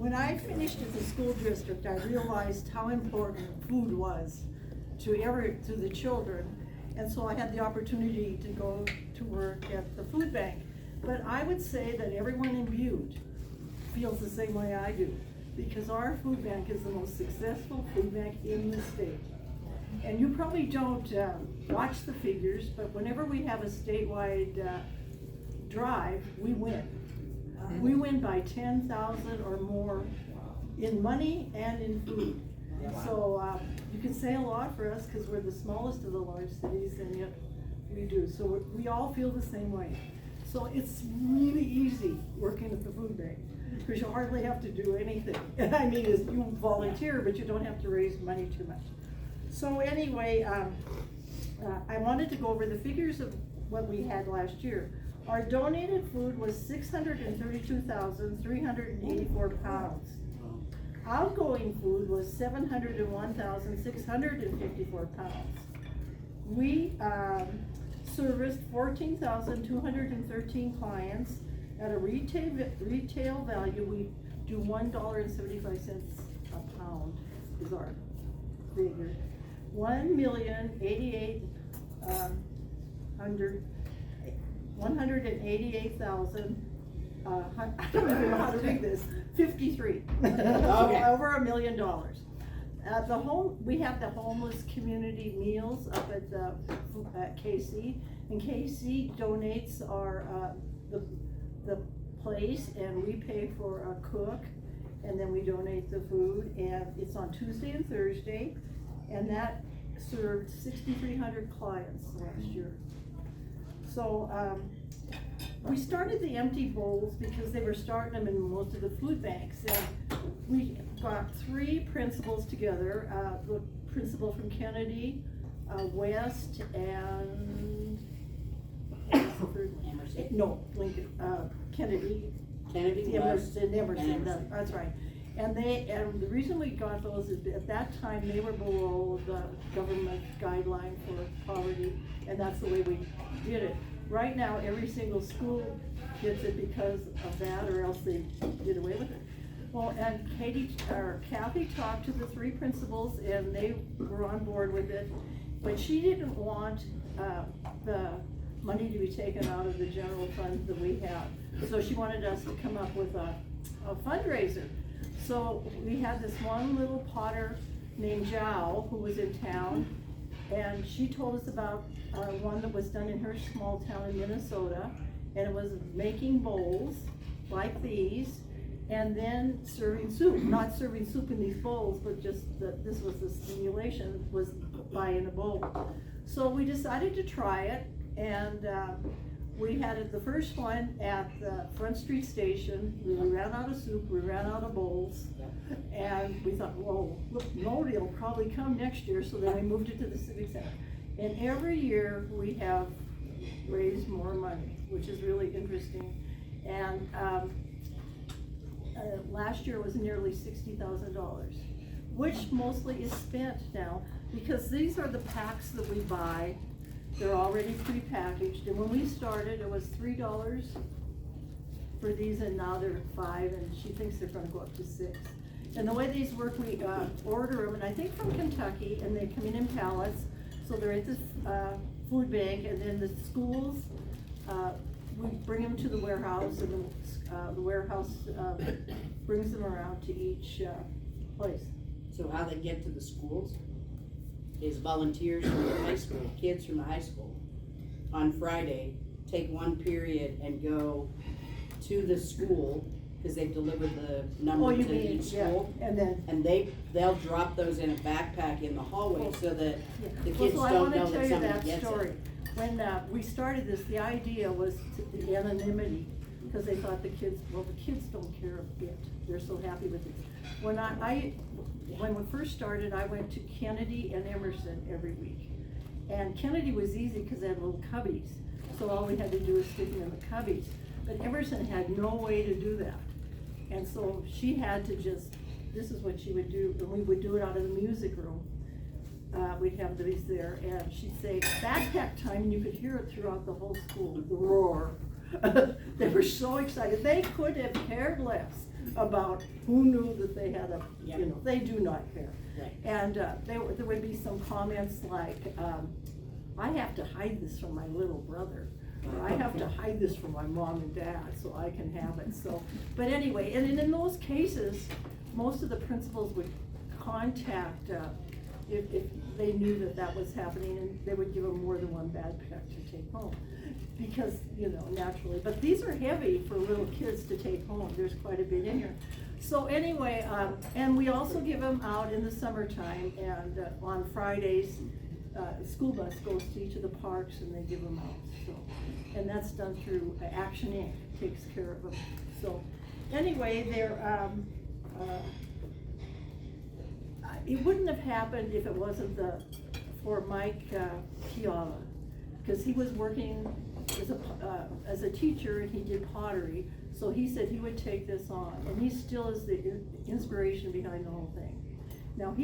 When I finished at the school district, I realized how important food was to the children. And so I had the opportunity to go to work at the food bank. But I would say that everyone in Butte feels the same way I do, because our food bank is the most successful food bank in the state. And you probably don't watch the figures, but whenever we have a statewide drive, we win. We win by 10,000 or more in money and in food. So you can say a lot for us because we're the smallest of the large cities, and yet we do. So we all feel the same way. So it's really easy working at the food bank because you hardly have to do anything. I mean, you volunteer, but you don't have to raise money too much. So anyway, I wanted to go over the figures of what we had last year. Our donated food was 632,384 pounds. Outgoing food was 701,654 pounds. We serviced 14,213 clients at a retail value. We do $1.75 a pound is our figure. 188,000. I don't even know how to read this. 53. Okay. Over $1 million. At the home, we have the homeless community meals up at KC, and KC donates our the place, and we pay for a cook, and then we donate the food, and it's on Tuesday and Thursday, and that served 6,300 clients last year. So we started the empty bowls because they were starting them in most of the food banks, and we got 3 principals together, the principal from Kennedy, West, and Emerson. No, Lincoln, Kennedy, West, Emerson, that's right. And the reason we got those is at that time they were below the government guideline for poverty, and that's the way we did it. Right now, every single school gets it because of that, or else they did away with it. Well, and Kathy talked to the 3 principals, and they were on board with it, but she didn't want the money to be taken out of the general fund that we have. So she wanted us to come up with a fundraiser. So we had this one little potter named Zhao who was in town, and she told us about one that was done in her small town in Minnesota, and it was making bowls like these, and then serving soup. Not serving soup in these bowls, but just this was the stimulation, was buying a bowl. So we decided to try it, and we had it, the first one at the Front Street Station. We ran out of soup, we ran out of bowls, and we thought, whoa, look, nobody will probably come next year, so then we moved it to the Civic Center. And every year we have raised more money, which is really interesting. And last year was nearly $60,000, which mostly is spent now, because these are the packs that we buy. They're already pre-packaged, and when we started, it was $3 for these, and now they're $5, and she thinks they're gonna go up to $6. And the way these work, we order them, and I think from Kentucky, and they come in pallets, so they're at the food bank, and then the schools, we bring them to the warehouse, and the warehouse brings them around to each place. So how they get to the schools is volunteers from the high school, kids from the high school, on Friday, take one period and go to the school, because they've delivered the number to each school. Yeah. And they'll drop those in a backpack in the hallway so that the kids so don't know that I somebody want to tell you that gets story. it. When we started this, the idea was the anonymity, because they thought the kids don't care a bit. They're so happy with it. When we first started, I went to Kennedy and Emerson every week. And Kennedy was easy because they had little cubbies. So all we had to do was stick them in the cubbies. But Emerson had no way to do that. And so she had to this is what she would do, and we would do it out of the music room. We'd have these there, and she'd say, backpack time, and you could hear it throughout the whole school, the roar. They were so excited. They could have cared less. about who knew that they had a, Yep. you know, they do not care. Right. And, there would be some comments like, I have to hide this from my little brother, or I have to hide this from my mom and dad so I can have it, so. But anyway, and in those cases, most of the principals would contact, if they knew that that was happening, and they would give them more than one backpack to take home. Because, you know, naturally, but these are heavy for little kids to take home, there's quite a bit in here. So anyway, and we also give them out in the summertime, and on Fridays, the school bus goes to each of the parks and they give them out, so. And that's done through Action Inc., takes care of them, so. Anyway, it wouldn't have happened if it wasn't for Mike Chiava, because he was working as a teacher and he did pottery, so he said he would take this on, and he still is the inspiration behind the whole thing. Now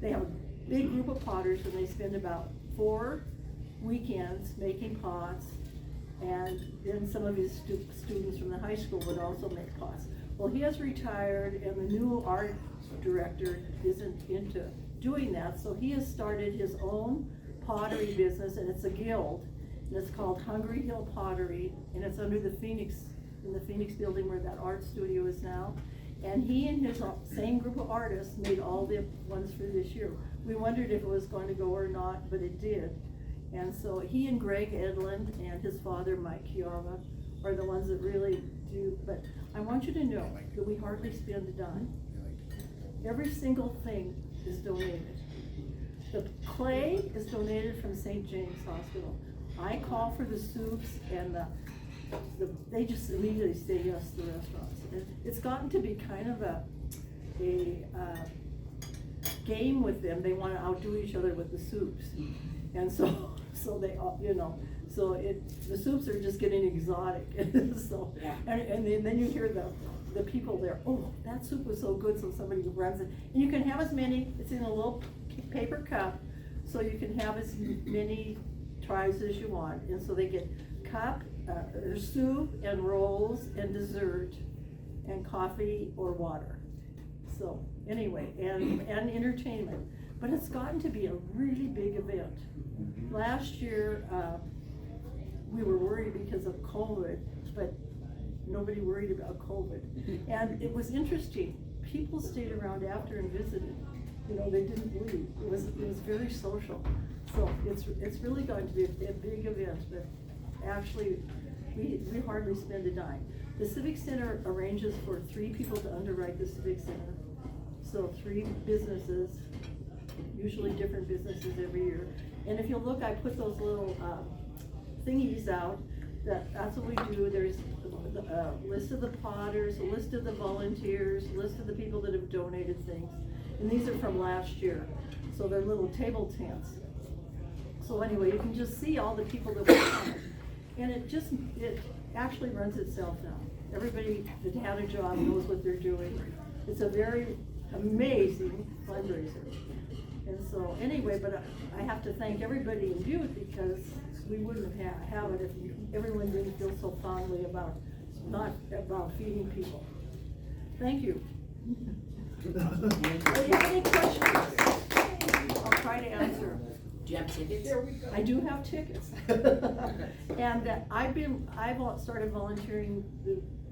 they have a big group of potters, and they spend about 4 weekends making pots, and then some of his students from the high school would also make pots. Well, he has retired, and the new art director isn't into doing that, so he has started his own pottery business, and it's a guild, and it's called Hungry Hill Pottery, and it's under in the Phoenix building where that art studio is now. And he and his same group of artists made all the ones for this year. We wondered if it was going to go or not, but it did. And so he and Greg Edlund and his father, Mike Chiava, are the ones that really do, but I want you to know that we hardly spend a dime. Every single thing is donated. The clay is donated from St. James Hospital. I call for the soups, and they just immediately say yes to the restaurants. And it's gotten to be kind of a game with them. They want to outdo each other with the soups, and so they, you know, so the soups are just getting exotic. So, yeah. and then you hear the people there, oh, that soup was so good, so somebody runs it. And you can have as many, it's in a little paper cup, so you can have as many tries as you want. And so they get cup, soup and rolls and dessert and coffee or water. So anyway, and entertainment. But it's gotten to be a really big event. Last year, we were worried because of COVID, but nobody worried about COVID. And it was interesting. People stayed around after and visited. You know, they didn't leave. It was very social. So it's really going to be a big event, but actually we hardly spend a dime. The Civic Center arranges for 3 people to underwrite the Civic Center. So 3 businesses, usually different businesses every year. And if you look, I put those little thingies out. That's what we do. There's a list of the potters, a list of the volunteers, a list of the people that have donated things. And these are from last year. So they're little table tents. So anyway, you can just see all the people that were on it. And it actually runs itself now. Everybody that had a job knows what they're doing. It's a very amazing fundraiser. And so anyway, but I have to thank everybody in Butte, because we wouldn't have it if everyone didn't feel so fondly about feeding people. Thank you. Do you have any questions? I'll try to answer. Do you have tickets? I do have tickets. And I've started volunteering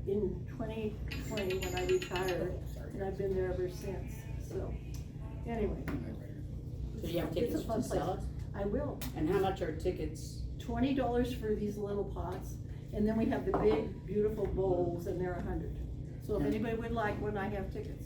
in 2020 when I retired, and I've been there ever since. So anyway. So you have tickets to sell it? I will. And how much are tickets? $20 for these little pots, and then we have the big, beautiful bowls, and they're $100. So if anybody would like one, I have tickets.